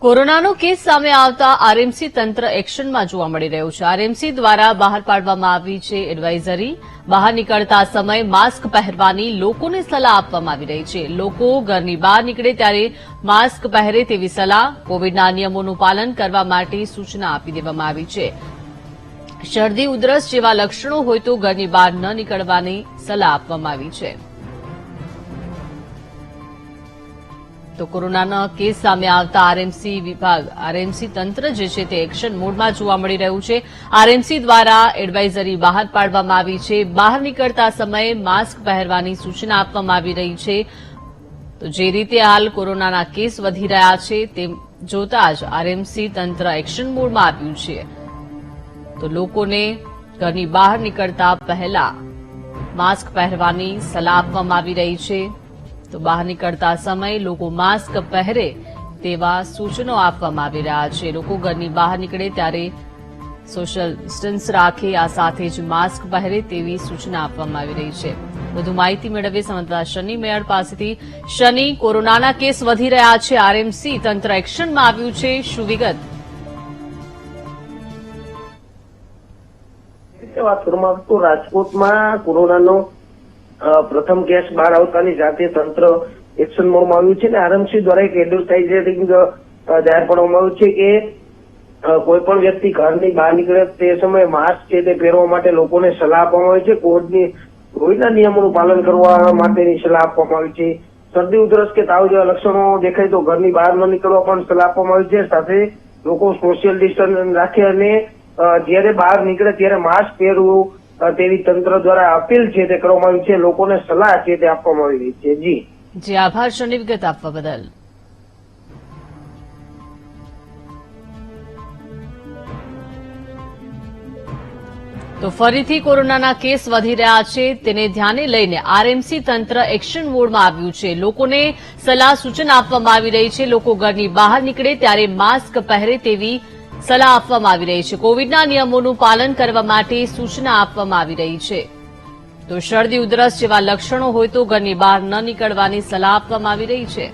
કોરોનાનો કેસ સામે આવતા આરએમસી તંત્ર એક્શનમાં જોવા મળી રહ્યું છે। આરએમસી દ્વારા બહાર પાડવામાં આવી છે એડવાઇઝરી। બહાર નીકળતા સમયે માસ્ક પહેરવાની લોકોને સલાહ આપવામાં આવી રહી છે। લોકો ઘરની બહાર નીકળે ત્યારે માસ્ક પહેરે તેવી સલાહ, કોવિડના નિયમોનું પાલન કરવા માટે સૂચના આપી દેવામાં આવી છે। શરદી ઉધરસ જેવા લક્ષણો હોય તો ઘરની બહાર ન નીકળવાની સલાહ આપવામાં આવી છે। તો કોરોનાના કેસ સામે આવતા આરએમસી તંત્ર જે છે તે એક્શન મોડમાં જોવા મળી રહ્યું છે। આરએમસી દ્વારા એડવાઇઝરી બહાર પાડવામાં આવી છે। બહાર નીકળતા સમયે માસ્ક પહેરવાની સૂચના આપવામાં આવી રહી છે। તો જે રીતે હાલ કોરોનાના કેસ વધી રહ્યા છે તે જોતા જ આરએમસી તંત્ર એક્શન મોડમાં આવ્યું છે। તો લોકોને ઘરની બહાર નીકળતા પહેલા માસ્ક પહેરવાની સલાહ આપવામાં આવી રહી છે। તો બહાર નીકળતા સમયે લોકો માસ્ક પહેરે તેવા સૂચનો આપવામાં આવી રહ્યા છે। લોકો ઘરની બહાર નીકળે ત્યારે સોશિયલ ડિસ્ટન્સ રાખે, આ સાથે જ માસ્ક પહેરે તેવી સૂચના આપવામાં આવી રહી છે। વધુ માહિતી મેળવીએ સંવાદદાતા શનિ મેયર પાસેથી। શનિ, કોરોનાના કેસ વધી રહ્યા છે, આરએમસી તંત્ર એક્શનમાં આવ્યું છે, શું વિગત? વાત કરવામાં આવે તો રાજકોટમાં કોરોનાનો પ્રથમ કેસ બહાર આવતાની સાથે તંત્ર એક્શન મોડમાં આવ્યું છે અને આરએમસી દ્વારા એક એડવર્ટાઇઝિંગ જાહેર કરવામાં આવ્યું છે કે કોઈ પણ વ્યક્તિ ઘરની બહાર નીકળે તે સમયે માસ્ક છે તે પહેરવા માટે લોકોને સલાહ આપવામાં આવી છે। કોવિડના નિયમોનું પાલન કરવા માટેની સલાહ આપવામાં આવી છે। શરદી ઉધરસ કે તાવ જેવા લક્ષણો દેખાય તો ઘરની બહાર ન નીકળવા પણ સલાહ આપવામાં આવી છે। સાથે લોકો સોશિયલ ડિસ્ટન્સ રાખે અને જયારે બહાર નીકળે ત્યારે માસ્ક પહેરવું તેવી તંત્ર દ્વારા અપીલ છે તે કરવામાં આવી છે। લોકોને સલાહ છે તે આપવામાં આવી રહી છે। જી આભાર શનિ, વિગત આપવા બદલ। તો ફરીથી કોરોનાના કેસ વધી રહ્યા છે તેને ધ્યાને લઈને આરએમસી તંત્ર એક્શન મોડમાં આવ્યું છે। લોકોને સલાહ સૂચન આપવામાં આવી રહી છે। લોકો ઘરની બહાર નીકળે ત્યારે માસ્ક પહેરે તેવી સલાહ આપવામાં આવી રહી છે। કોવિડના નિયમોનું પાલન કરવા માટે સૂચના આપવામાં આવી રહી છે। તો શરદી ઉધરસ જેવા લક્ષણો હોય તો ઘરની બહાર ન નીકળવાની સલાહ આપવામાં આવી રહી છે।